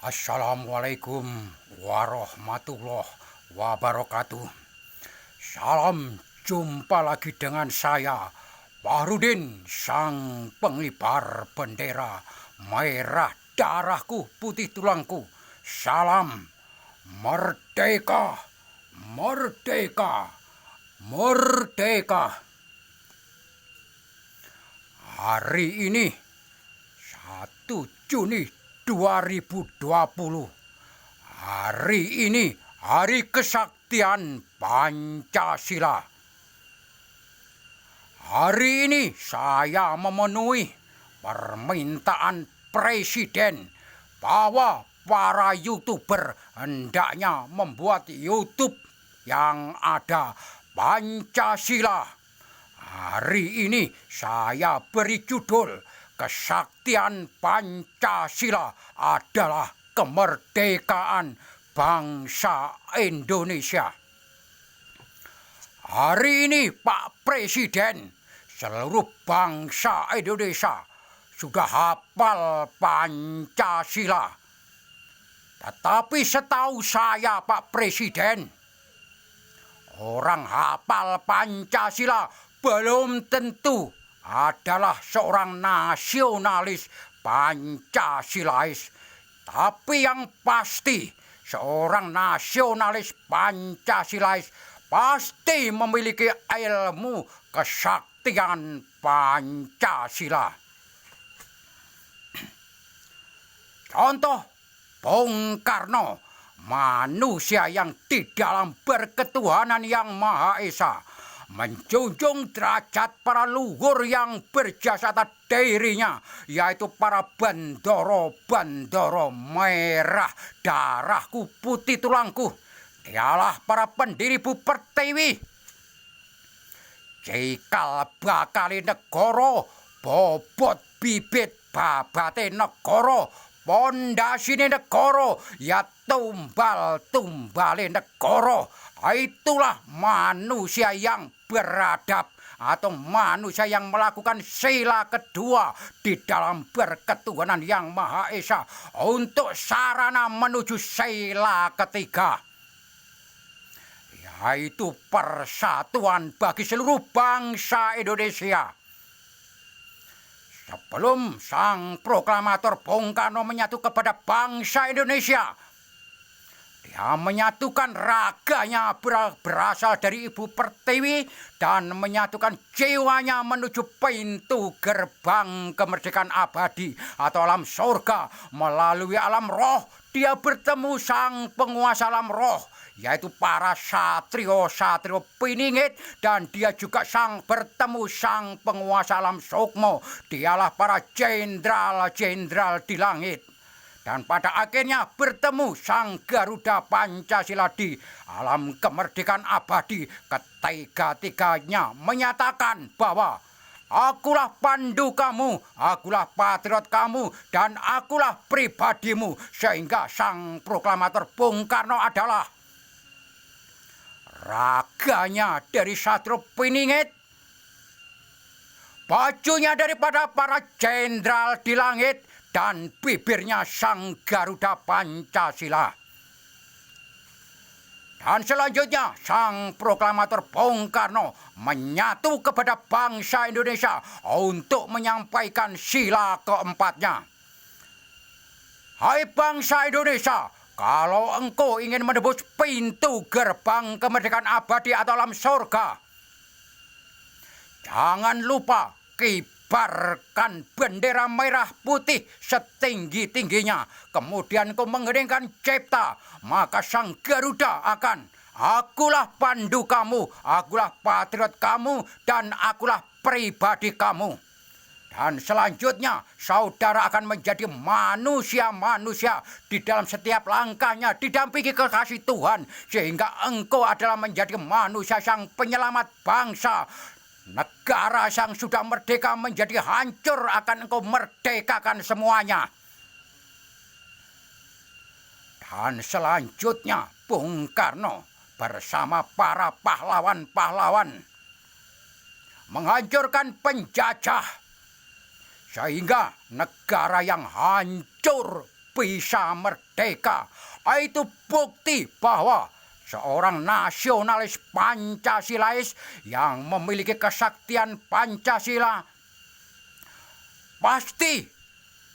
Assalamualaikum warahmatullahi wabarakatuh. Salam jumpa lagi dengan saya, Bahrudin, sang pengibar bendera merah darahku, putih tulangku. Salam merdeka, merdeka, merdeka. Hari ini 1 Juni 2020. Hari ini hari kesaktian Pancasila. Hari ini saya memenuhi permintaan Presiden bahwa para YouTuber hendaknya membuat YouTube yang ada Pancasila. Hari ini saya beri judul Kesaktian Pancasila adalah kemerdekaan bangsa Indonesia. Hari ini Pak Presiden, seluruh bangsa Indonesia sudah hafal Pancasila. Tetapi setahu saya Pak Presiden, orang hafal Pancasila belum tentu adalah seorang nasionalis Pancasilais. Tapi yang pasti seorang nasionalis Pancasilais pasti memiliki ilmu kesaktian Pancasila. Contoh Bung Karno, manusia yang di dalam berketuhanan yang Maha Esa, menjunjung derajat para luhur yang berjasa atas dirinya, yaitu para bendoro-bendoro merah darahku, putih tulangku. Dialah para pendiri Bu Pertiwi, cikal bakali negara, bobot bibit babate negara, pondasine negara, ya tumbal-tumbale negara. Itulah manusia yang beradab atau manusia yang melakukan sila kedua di dalam berketuhanan yang Maha Esa untuk sarana menuju sila ketiga, yaitu persatuan bagi seluruh bangsa Indonesia. Sebelum sang proklamator Bung Karno menyatu kepada bangsa Indonesia, dia menyatukan raganya berasal dari Ibu Pertiwi dan menyatukan jiwanya menuju pintu gerbang kemerdekaan abadi atau alam surga. Melalui alam roh, dia bertemu sang penguasa alam roh, yaitu para satrio-satrio piningit, dan dia juga bertemu sang penguasa alam sukmo. Dialah para jenderal-jenderal di langit. Dan pada akhirnya bertemu sang Garuda Pancasila di alam kemerdekaan abadi. Ketiga-tiganya menyatakan bahwa akulah pandu kamu, akulah patriot kamu, dan akulah pribadimu. Sehingga sang proklamator Bung Karno adalah raganya dari satrio piningit, bajunya daripada para jenderal di langit, dan bibirnya sang Garuda Pancasila. Dan selanjutnya sang proklamator Bung Karno menyatu kepada bangsa Indonesia untuk menyampaikan sila keempatnya. Hai bangsa Indonesia, kalau engkau ingin menebus pintu gerbang kemerdekaan abadi atau alam surga, jangan lupa kibarkan bendera merah putih setinggi-tingginya. Kemudian kau mengeringkan cipta, maka sang Garuda akan, akulah pandu kamu, akulah patriot kamu, dan akulah pribadi kamu. Dan selanjutnya saudara akan menjadi manusia-manusia di dalam setiap langkahnya didampingi kekasih Tuhan, sehingga engkau adalah menjadi manusia sang penyelamat bangsa. Negara yang sudah merdeka menjadi hancur akan engkau merdekakan semuanya. Dan selanjutnya Bung Karno bersama para pahlawan-pahlawan menghancurkan penjajah, sehingga negara yang hancur bisa merdeka. Itu bukti bahwa seorang nasionalis Pancasilais yang memiliki kesaktian Pancasila pasti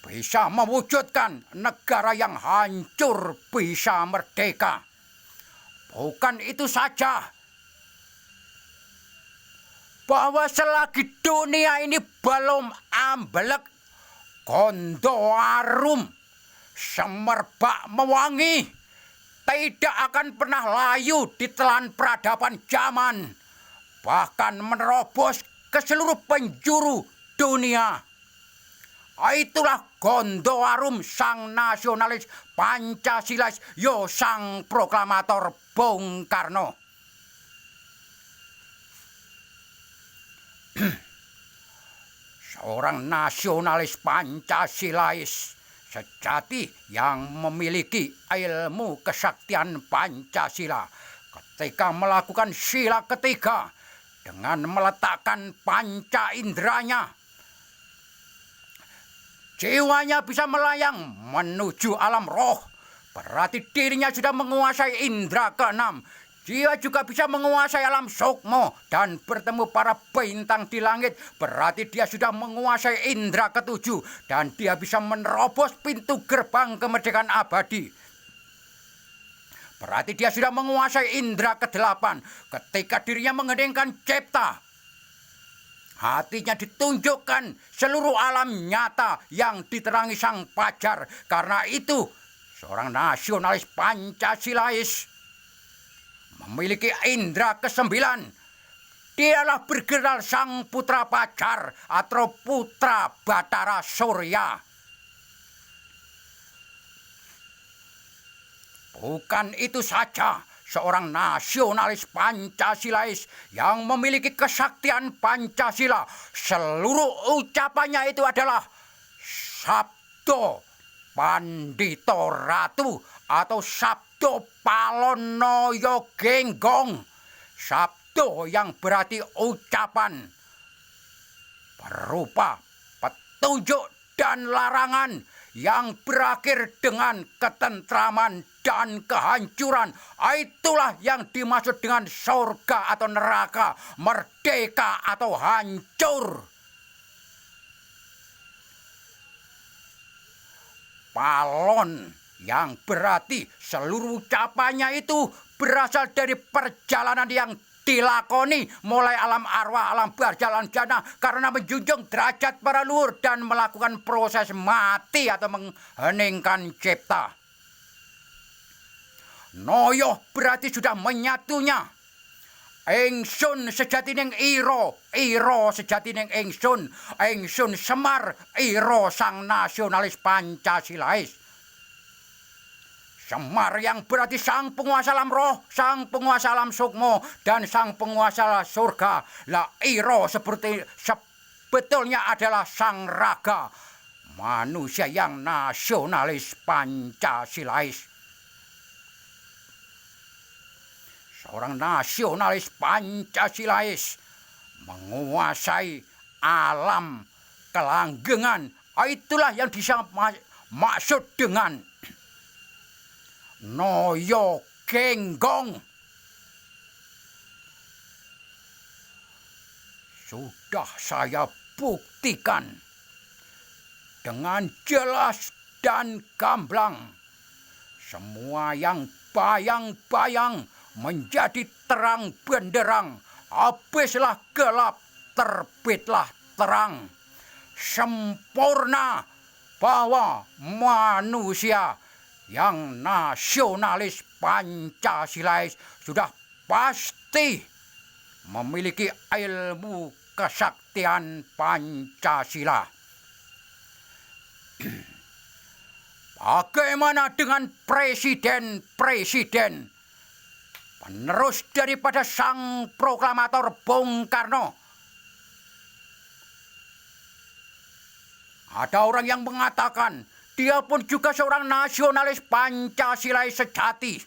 bisa mewujudkan negara yang hancur bisa merdeka. Bukan itu saja, bahwa selagi dunia ini belum amblek, Gondoarum semerbak mewangi tidak akan pernah layu ditelan peradaban zaman, bahkan menerobos ke seluruh penjuru dunia. Itulah Gondoarum sang nasionalis Pancasilais, yo sang proklamator Bung Karno. Seorang nasionalis Pancasilais sejati yang memiliki ilmu kesaktian Pancasila ketika melakukan sila ketiga dengan meletakkan panca inderanya, jiwanya bisa melayang menuju alam roh. Berarti dirinya sudah menguasai indera keenam. Dia juga bisa menguasai alam sukmo dan bertemu para bintang di langit. Berarti dia sudah menguasai indera ketujuh dan dia bisa menerobos pintu gerbang kemerdekaan abadi. Berarti dia sudah menguasai indera kedelapan ketika dirinya mengheningkan cipta. Hatinya ditunjukkan seluruh alam nyata yang diterangi sang fajar. Karena itu, seorang nasionalis Pancasilais memiliki indera kesembilan. Dialah bergerak sang putra fajar atau putra Batara Surya. Bukan itu saja, seorang nasionalis Pancasilais yang memiliki kesaktian Pancasila. Seluruh ucapannya itu adalah Sabdo Pandito Ratu atau Sabdo Palonoyo Genggong. Sabdo yang berarti ucapan berupa petunjuk dan larangan yang berakhir dengan ketentraman dan kehancuran. Itulah yang dimaksud dengan surga atau neraka, merdeka atau hancur. Palon yang berarti seluruh ucapannya itu berasal dari perjalanan yang dilakoni mulai alam arwah, alam barzah, alam jannah karena menjunjung derajat para luhur dan melakukan proses mati atau mengheningkan cipta. Noyo berarti sudah menyatunya. Ingsun sejati ning iro, iro sejati ning ingsun, ingsun Semar, iro sang nasionalis Pancasilais. Semar yang berarti sang penguasa alam roh, sang penguasa alam sukmo, dan sang penguasa surga. Lah iro sebetulnya adalah sang raga, manusia yang nasionalis Pancasilais. Seorang nasionalis Pancasilais menguasai alam kelanggengan. Itulah yang dimaksud dengan Noyo Genggong. Sudah saya buktikan dengan jelas dan gamblang. Semua yang bayang-bayang menjadi terang benderang. Habislah gelap, terbitlah terang. Sempurna bahwa manusia yang nasionalis Pancasilais sudah pasti memiliki ilmu kesaktian Pancasila. Bagaimana dengan presiden-presiden penerus daripada sang proklamator Bung Karno? Ada orang yang mengatakan dia pun juga seorang nasionalis Pancasilais sejati.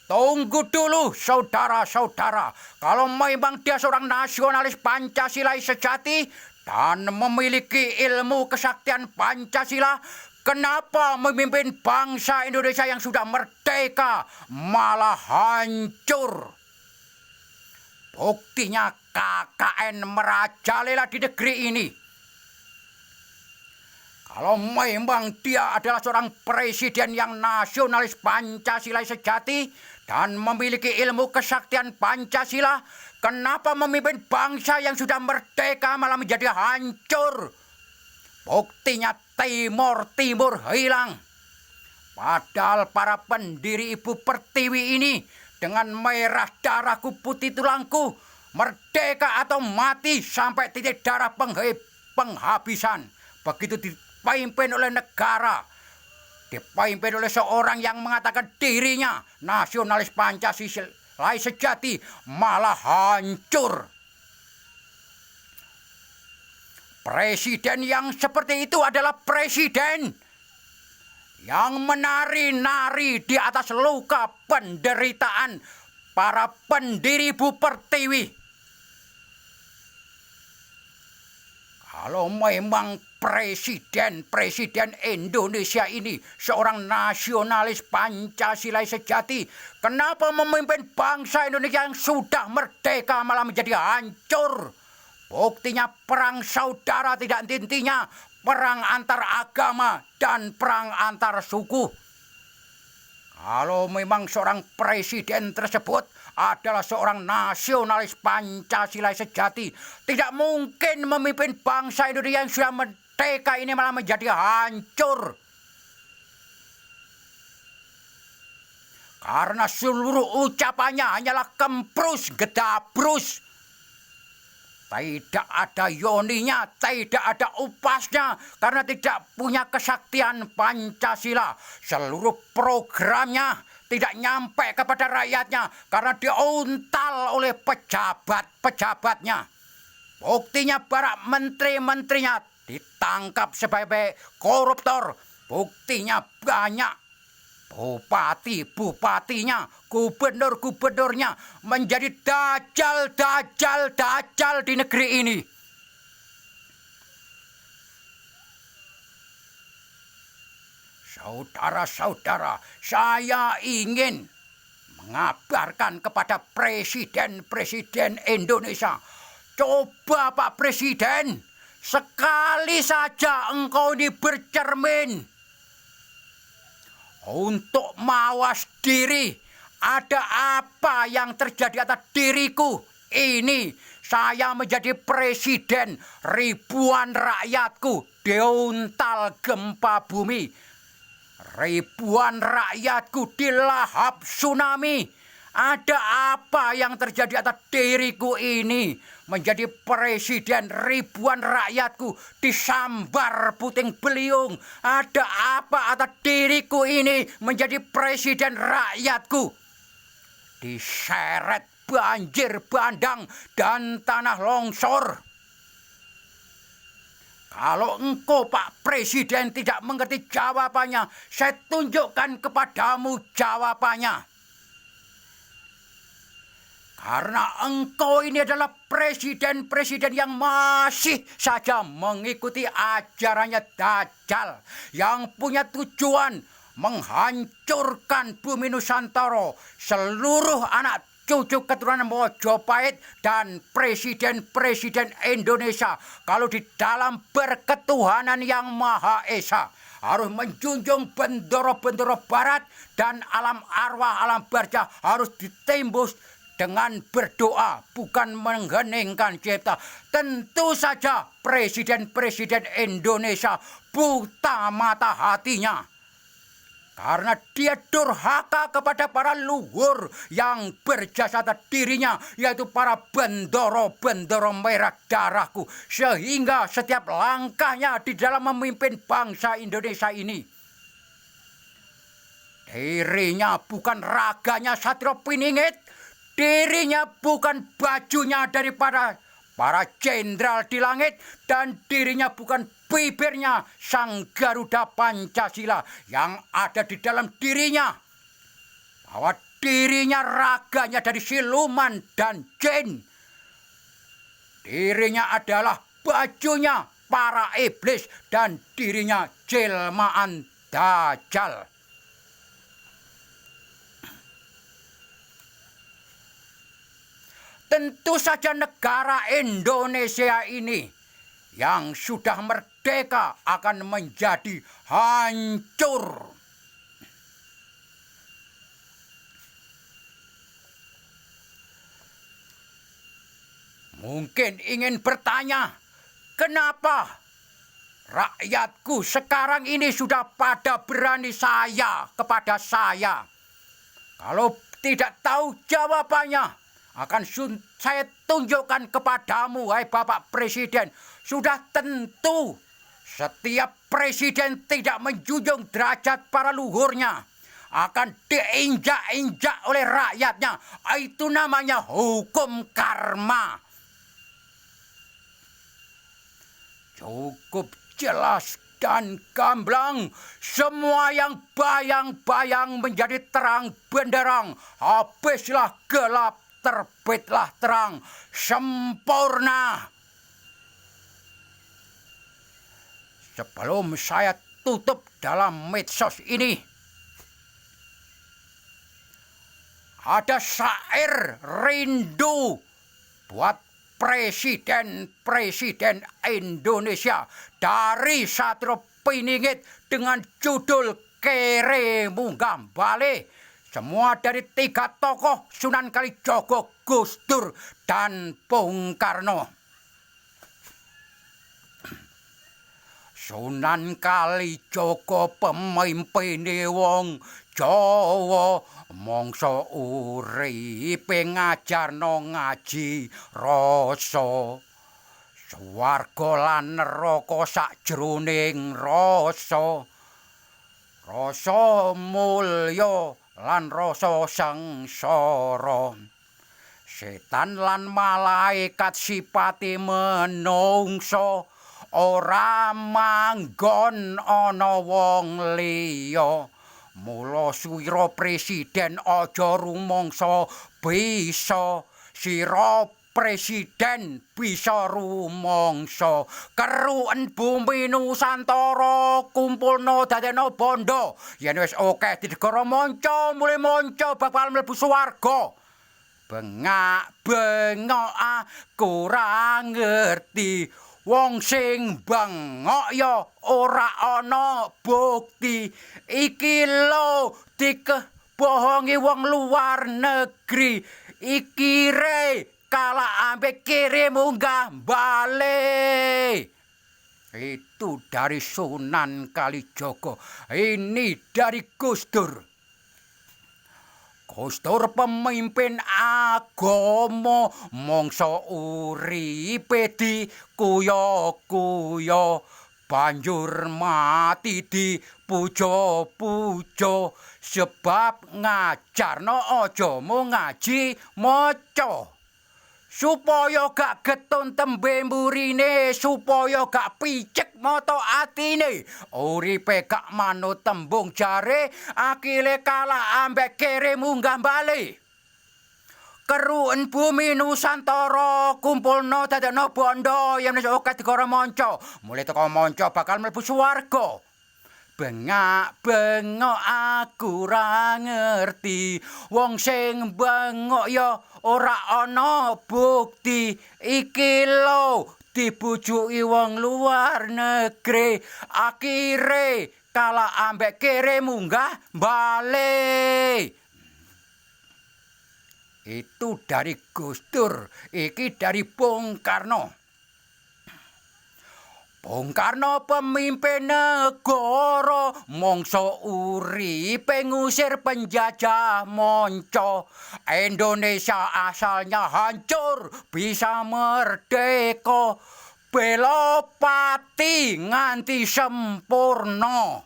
Tunggu dulu saudara-saudara. Kalau memang dia seorang nasionalis Pancasilais sejati dan memiliki ilmu kesaktian Pancasila, Kenapa memimpin bangsa Indonesia yang sudah merdeka malah hancur? Buktinya KKN merajalela di negeri ini. Kalau memang dia adalah seorang presiden yang nasionalis Pancasila sejati dan memiliki ilmu kesaktian Pancasila, kenapa memimpin bangsa yang sudah merdeka malah menjadi hancur? Buktinya Timur hilang. Padahal para pendiri Ibu Pertiwi ini dengan merah darahku putih tulangku, merdeka atau mati sampai titik darah penghabisan. Begitu dipimpin oleh negara, dipimpin oleh seorang yang mengatakan dirinya nasionalis Pancasila sejati, malah hancur. Presiden yang seperti itu adalah presiden yang menari-nari di atas luka penderitaan para pendiri Ibu Pertiwi. Kalau memang presiden Indonesia ini seorang nasionalis Pancasila sejati, kenapa memimpin bangsa Indonesia yang sudah merdeka malah menjadi hancur? Buktinya perang saudara tidak henti-hentinya, perang antar agama dan perang antar suku. Kalau memang seorang presiden tersebut adalah seorang nasionalis Pancasila sejati, tidak mungkin memimpin bangsa Indonesia yang sudah merdeka ini malah menjadi hancur. Karena seluruh ucapannya hanyalah kemprus, gedabrus. Tidak ada yoninya, tidak ada upasnya, karena tidak punya kesaktian Pancasila. Seluruh programnya tidak nyampe kepada rakyatnya, karena diuntal oleh pejabat-pejabatnya. Buktinya para menteri-menterinya ditangkap sebagai koruptor. Buktinya banyak. Bupati-bupatinya, gubernur-gubernurnya menjadi dajjal di negeri ini. Saudara-saudara, saya ingin mengabarkan kepada presiden Indonesia. Coba Pak Presiden, sekali saja engkau ini bercermin untuk mawas diri. Ada apa yang terjadi atas diriku ini? Saya menjadi presiden, ribuan rakyatku diuntal gempa bumi, ribuan rakyatku dilahap tsunami. Ada apa yang terjadi atas diriku ini? Menjadi presiden, ribuan rakyatku disambar puting beliung. Ada apa atas diriku ini? Menjadi presiden, rakyatku diseret banjir bandang dan tanah longsor. Kalau engkau Pak Presiden tidak mengerti jawabannya, saya tunjukkan kepadamu jawabannya. Karena engkau ini adalah presiden yang masih saja mengikuti ajarannya Dajjal, yang punya tujuan menghancurkan bumi Nusantara, seluruh anak cucu keturunan Mojopahit dan presiden Indonesia. Kalau di dalam berketuhanan yang Maha Esa, harus menjunjung bendera-bendera barat dan alam arwah, alam barja harus ditembus dengan berdoa, bukan mengheningkan cipta. Tentu saja presiden Indonesia buta mata hatinya, karena dia durhaka kepada para luhur yang berjasa atas dirinya, yaitu para bendoro merah darahku. Sehingga setiap langkahnya di dalam memimpin bangsa Indonesia ini, dirinya bukan raganya Satrio Piningit, dirinya bukan bajunya daripada para jenderal di langit, dan dirinya bukan bibirnya Sang Garuda Pancasila. Yang ada di dalam dirinya, bahwa dirinya raganya dari siluman dan jin. Dirinya adalah bajunya para iblis dan dirinya jelmaan Dajjal. Tentu saja negara Indonesia ini yang sudah merdeka akan menjadi hancur. Mungkin ingin bertanya, kenapa rakyatku sekarang ini sudah pada berani kepada saya? Kalau tidak tahu jawabannya, akan saya tunjukkan kepadamu, hai Bapak Presiden. Sudah tentu setiap presiden tidak menjunjung derajat para luhurnya akan diinjak-injak oleh rakyatnya. Itu namanya hukum karma. Cukup jelas dan gamblang, semua yang bayang-bayang menjadi terang benderang. Habislah gelap, terbitlah terang, sempurna. Sebelum saya tutup dalam medsos ini, ada syair rindu buat Presiden Indonesia dari Satrio Piningit dengan judul Kere Munggah Bale. Semua dari 3 tokoh Sunan Kalijogo, Gus Dur, dan Bung Karno. Sunan Kalijogo pemimpine wong Jawa, mangsa uripe ngajarno ngaji rasa. Swarga lan neraka sakjroning rasa. Rasa mulya lan rasa sengsara. Setan lan malaikat sipate menungsa, ora manggon ana wong liya. Mula suwira presiden aja rumangsa bisa, sira presiden bisa rumangsa. Keruken bumi Nusantara kumpulna dadekna bondo. Yen wis akeh di negara manca, mulih manca bakal mlebu swarga. Bengak-bengok aku ora ngerti, wong sing bengok ya ora ana bukti. Iki lho dikebohongi wong luar negeri. Iki re kalah ambek Kere Munggah Bale. Itu dari Sunan Kalijogo. Ini dari Gus Dur. Gus Dur pemimpin agama, mangsa uripe dikuyo-kuyo, banjur mati dipuja-puja, sebab ngajarno aja mung ngaji maca. Supaya gak getun tembe mburine, supaya gak picek mata atine. Uripe gak manut tembung jare, akile kalah ambek Kere Munggah Bale. Keruken bumi Nusantara kumpulna dadekna bondo, yen wis akeh digara manca. Mulih teka manca bakal mlebu swarga. Bengak-bengok aku ora ngerti, wong sing bengok ya ora ana bukti. Iki lho dibujuki wong luar negeri, akhire kalah ambek Kere Munggah Bale. Itu dari Gus Dur, iki dari Bung Karno. Bung Karno pemimpin negara, mangsa uripe ngusir penjajah manca. Indonesia asalnya hancur, bisa merdeka. Bela pati nganti sempurna.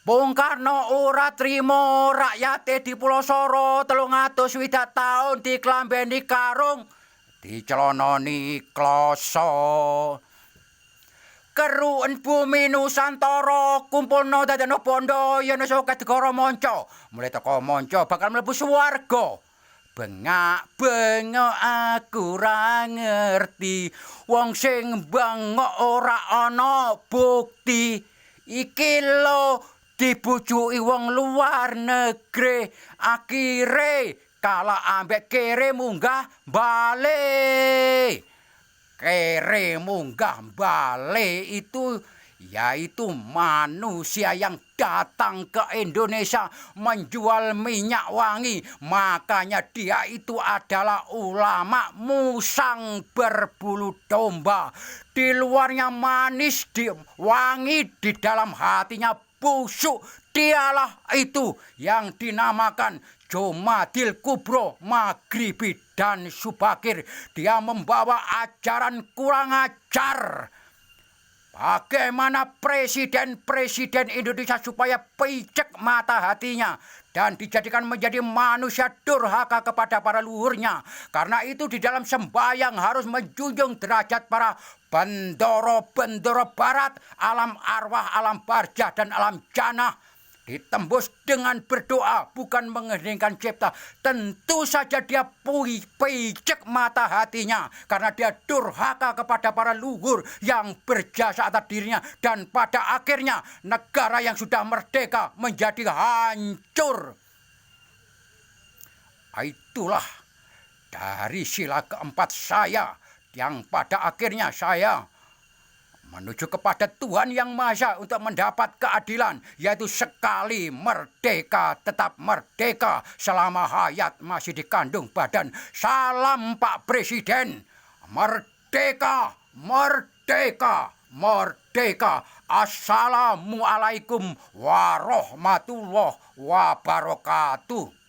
Bung Karno ora trimo rakyate dipulosoro 360 taun diklambeni karung, dicelononi kloso. Keruken bumi Nusantara kumpulna dadekna bondo, yen wis akeh digara manca. Mulih teka manca bakal mlebu swarga. Bengak-bengok aku ra ngerti, wong sing bengok ora ana bukti. Iki lho dibujuki wong luar negeri, akhire kalah ambek kere munggah balik. Kere munggah balik itu yaitu manusia yang datang ke Indonesia menjual minyak wangi. Makanya dia itu adalah ulama musang berbulu domba. Di luarnya manis, wangi, di dalam hatinya busuk. Dialah itu yang dinamakan Jumadil Kubro, Maghribi dan Subakir. Dia membawa ajaran kurang ajar. Bagaimana presiden-presiden Indonesia supaya picek mata hatinya dan dijadikan menjadi manusia durhaka kepada para luhurnya. Karena itu di dalam sembahyang harus menjunjung derajat para bendoro-bendoro barat, alam arwah, alam barjah, dan alam jannah. Ditembus dengan berdoa, bukan mengheningkan cipta. Tentu saja dia picek mata hatinya, karena dia durhaka kepada para luhur yang berjasa atas dirinya. Dan pada akhirnya negara yang sudah merdeka menjadi hancur. Itulah dari sila keempat saya, yang pada akhirnya saya menuju kepada Tuhan Yang Maha Esa untuk mendapat keadilan, yaitu sekali merdeka tetap merdeka selama hayat masih dikandung badan. Salam Pak Presiden. Merdeka, merdeka, merdeka. Assalamualaikum warahmatullahi wabarakatuh.